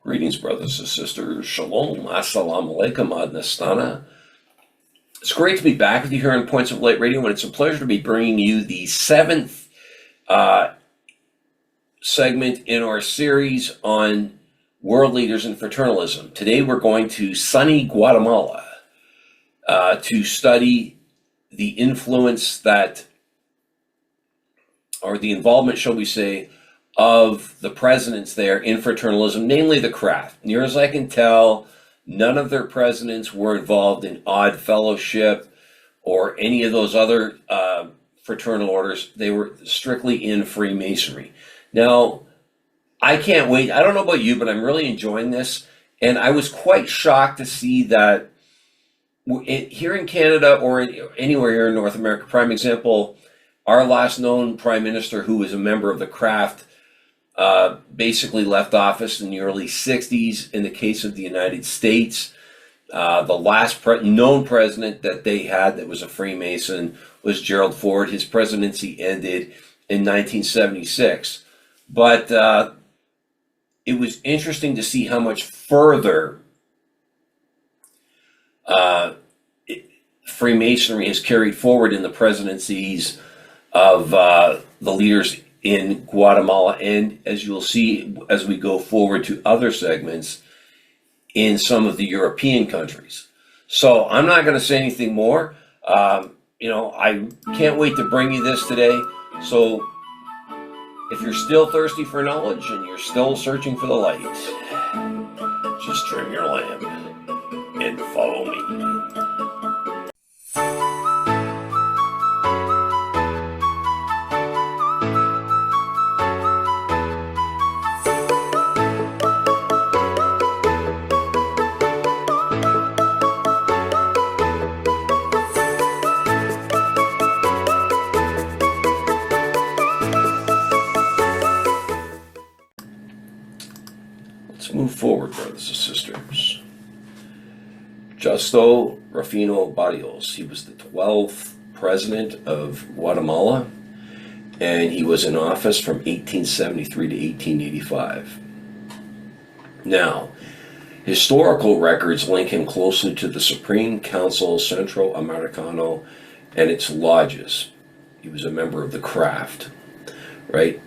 Greetings, brothers and sisters. Shalom. Assalamu alaikum. Ad Nastana. It's great to be back with you here on Points of Light Radio, and it's a pleasure to be bringing you the seventh segment in our series on world leaders and fraternalism. Today we're going to sunny Guatemala to study the influence that, or the involvement, shall we say, of the presidents there in fraternalism, namely the craft. Near as I can tell, none of their presidents were involved in Odd Fellowship or any of those other fraternal orders. They were strictly in Freemasonry. Now, I can't wait. I don't know about you, but I'm really enjoying this. And I was quite shocked to see that here in Canada or anywhere here in North America, prime example, our last known prime minister who was a member of the craft basically left office in the early 60s. In the case of the United States, the last known president that they had that was a Freemason was Gerald Ford. His presidency ended in 1976. But it was interesting to see how much further Freemasonry has carried forward in the presidencies of the leaders in Guatemala, and as you'll see as we go forward to other segments, in some of the European countries. So I'm not going to say anything more. I can't wait to bring you this today. So if you're still thirsty for knowledge and you're still searching for the light, just trim your lamp and follow me. Let's move forward, brothers and sisters. Justo Rufino Barrios, he was the 12th president of Guatemala, and he was in office from 1873 to 1885. Now, historical records link him closely to the Supreme Council Centro Americano and its lodges. He was a member of the craft, right?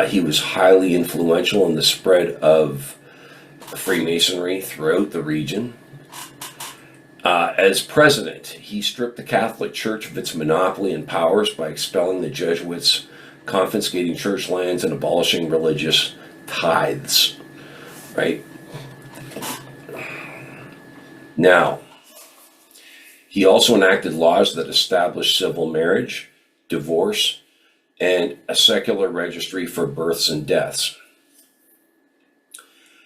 He was highly influential in the spread of Freemasonry throughout the region. As president, he stripped the Catholic Church of its monopoly and powers by expelling the Jesuits, confiscating church lands, and abolishing religious tithes, right? Now, he also enacted laws that established civil marriage, divorce, and a secular registry for births and deaths.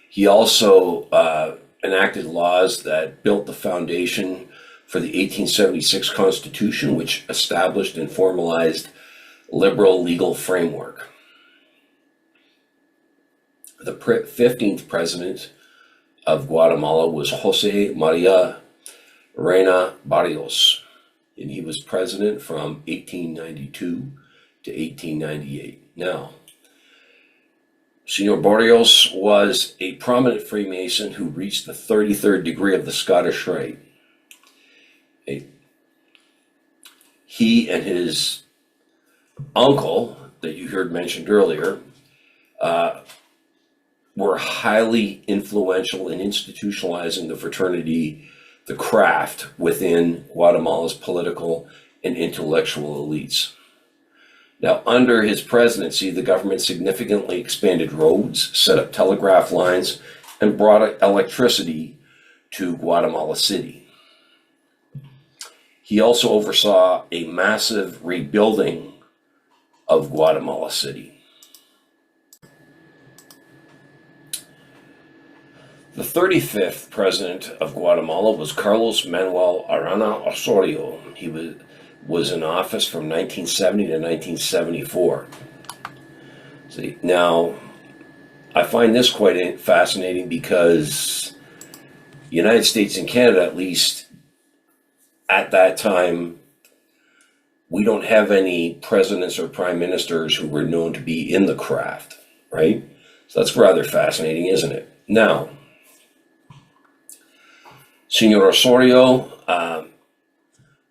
He also enacted laws that built the foundation for the 1876 Constitution, which established and formalized liberal legal framework. The 15th president of Guatemala was Jose Maria Reina Barrios, and he was president from 1892 to 1898. Now, Senor Barrios was a prominent Freemason who reached the 33rd degree of the Scottish Rite. He and his uncle, that you heard mentioned earlier, were highly influential in institutionalizing the fraternity, the craft, within Guatemala's political and intellectual elites. Now, under his presidency, the government significantly expanded roads, set up telegraph lines, and brought electricity to Guatemala City. He also oversaw a massive rebuilding of Guatemala City. The 35th president of Guatemala was Carlos Manuel Arana Osorio. He was in office from 1970 to 1974. See, now, I find this quite fascinating because the United States and Canada, at least at that time, we don't have any presidents or prime ministers who were known to be in the craft, right? So that's rather fascinating, isn't it? Now, Senor Osorio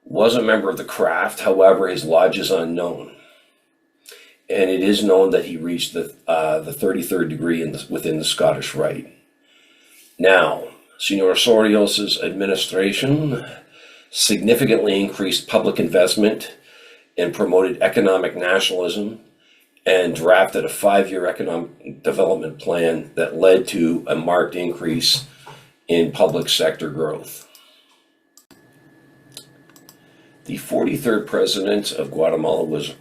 was a member of the craft. However, his lodge is unknown. And it is known that he reached the 33rd degree within the Scottish Rite. Now, Senor Osorio's administration significantly increased public investment and promoted economic nationalism and drafted a 5-year economic development plan that led to a marked increase in public sector growth. The 43rd president of Guatemala was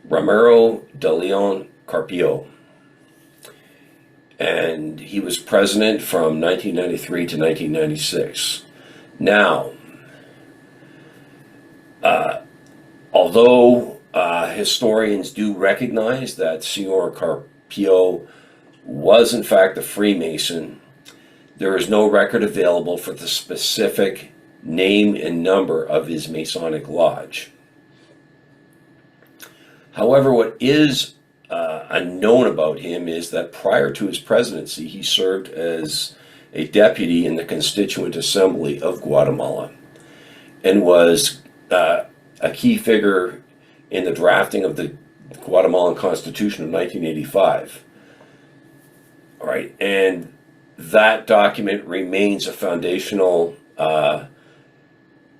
Ramiro de Leon Carpio, and he was president from 1993 to 1996. Now, although historians do recognize that Senor Carpio was in fact a Freemason, there is no record available for the specific name and number of his Masonic lodge. However, what is unknown about him is that prior to his presidency, he served as a deputy in the Constituent Assembly of Guatemala and was a key figure in the drafting of the Guatemalan Constitution of 1985. All right, and that document remains a foundational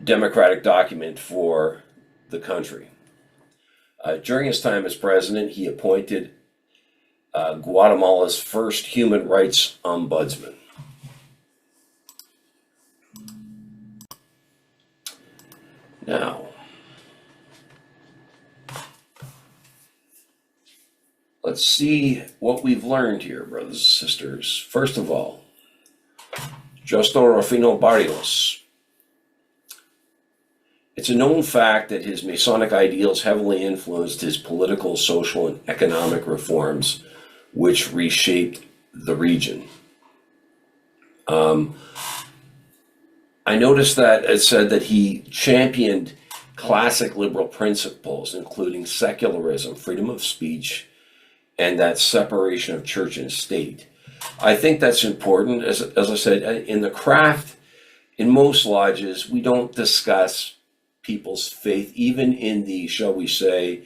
democratic document for the country. During his time as president, he appointed Guatemala's first human rights ombudsman. Now, let's see what we've learned here, brothers and sisters. First of all, Justo Rufino Barrios. It's a known fact that his Masonic ideals heavily influenced his political, social, and economic reforms, which reshaped the region. I noticed that it said that he championed classic liberal principles, including secularism, freedom of speech, and that separation of church and state. I think that's important. As I said, in the craft, in most lodges, we don't discuss people's faith, even in the, shall we say,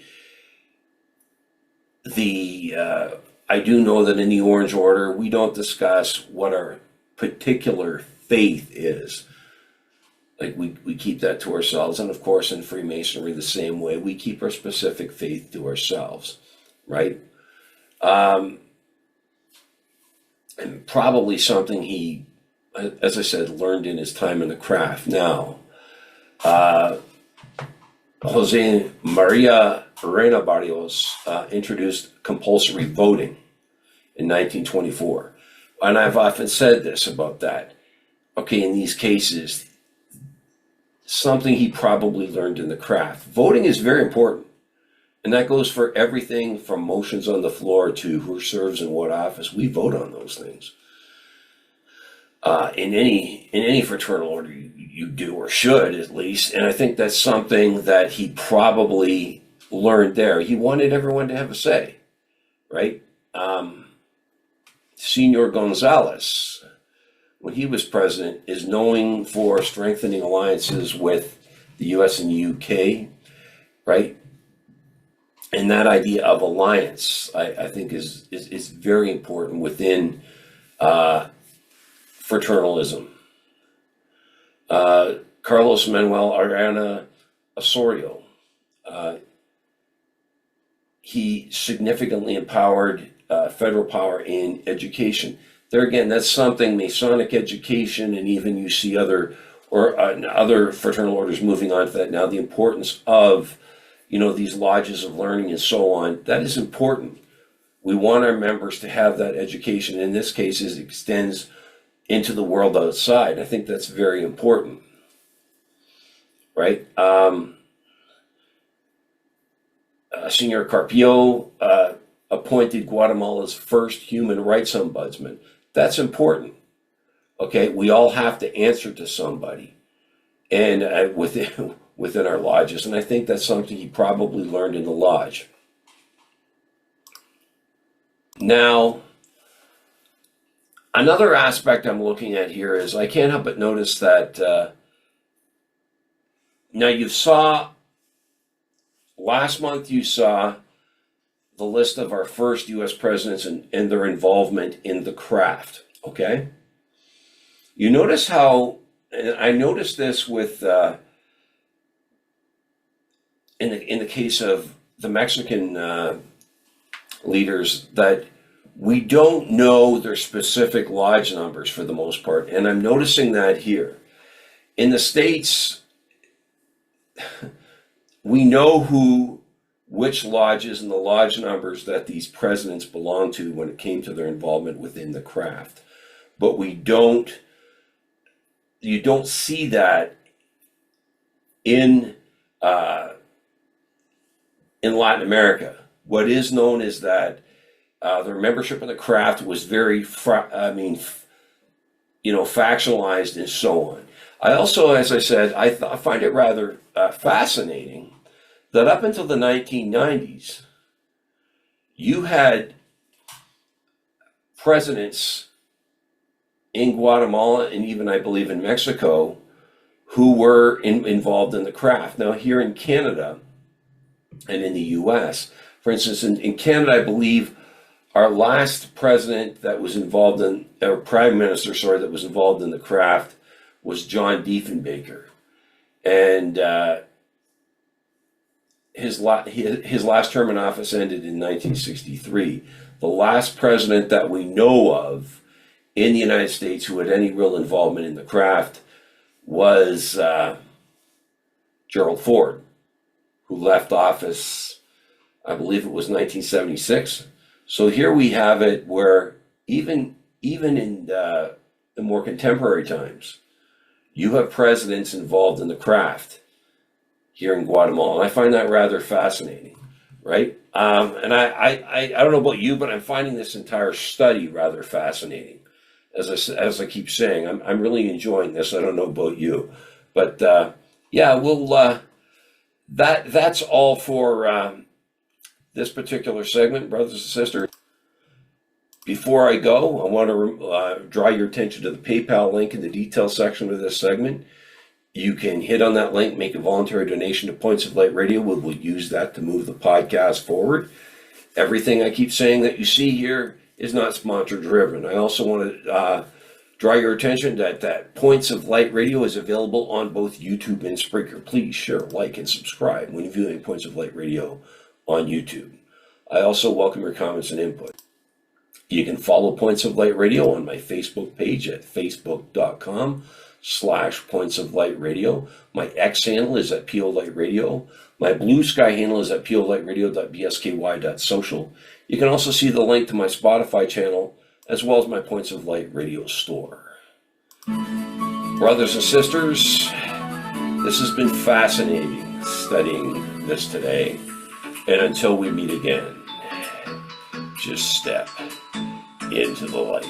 I do know that in the Orange Order, we don't discuss what our particular faith is. Like we keep that to ourselves. And of course, in Freemasonry, the same way, we keep our specific faith to ourselves, right? And probably something he, as I said, learned in his time in the craft. Now, Jose Maria Reina Barrios introduced compulsory voting in 1924. And I've often said this about that. Okay, in these cases, something he probably learned in the craft. Voting is very important. And that goes for everything from motions on the floor to who serves in what office. We vote on those things. In any fraternal order, you do, or should at least. And I think that's something that he probably learned there. He wanted everyone to have a say, right? Senor Gonzalez, when he was president, is known for strengthening alliances with the US and the UK, right? And that idea of alliance, I think, is very important within fraternalism. Carlos Manuel Arana Osorio, he significantly empowered federal power in education. There again, that's something Masonic education, and even you see other fraternal orders moving on to that now. The importance of these lodges of learning and so on, that is important. We want our members to have that education. In this case, it extends into the world outside. I think that's very important, right? Senor Carpio appointed Guatemala's first human rights ombudsman. That's important. Okay, we all have to answer to somebody, and within our lodges, and I think that's something he probably learned in the lodge. Now, Another aspect I'm looking at here is I can't help but notice that now last month you saw the list of our first U.S. presidents and their involvement in the craft, okay? You notice how, and I noticed this with, in the case of the Mexican leaders, that we don't know their specific lodge numbers for the most part, and I'm noticing that here. In the States, we know which lodges and the lodge numbers that these presidents belong to when it came to their involvement within the craft. But you don't see that in Latin America. What is known is that their membership in the craft was very, factionalized and so on. I also, as I said, I find it rather fascinating that up until the 1990s, you had presidents in Guatemala and even, I believe, in Mexico who were involved in the craft. Now, here in Canada and in the US, for instance, in Canada, I believe our last president that was involved in, or prime minister, sorry, that was involved in the craft was John Diefenbaker. And his last term in office ended in 1963. The last president that we know of in the United States who had any real involvement in the craft was Gerald Ford, who left office, I believe it was 1976. So here we have it where even in the more contemporary times, you have presidents involved in the craft here in Guatemala. And I find that rather fascinating, right? And I don't know about you, but I'm finding this entire study rather fascinating. As I keep saying, I'm really enjoying this. I don't know about you, but that's all for this particular segment, brothers and sisters. Before I go, I want to draw your attention to the PayPal link in the details section of this segment. You can hit on that link, make a voluntary donation to Points of Light Radio. We'll use that to move the podcast forward. Everything I keep saying that you see here is not sponsor driven. I also want to draw your attention that Points of Light Radio is available on both YouTube and Spreaker. Please share, like, and subscribe when viewing Points of Light Radio on YouTube. I also welcome your comments and input. You can follow Points of Light Radio on my Facebook page at facebook.com/Points of Light Radio. My X handle is at PO Light Radio. My Bluesky handle is at polightRadio.bsky.social. You can also see the link to my Spotify channel as well as my Points of Light Radio store. Brothers and sisters, this has been fascinating studying this today. And until we meet again, just step into the light.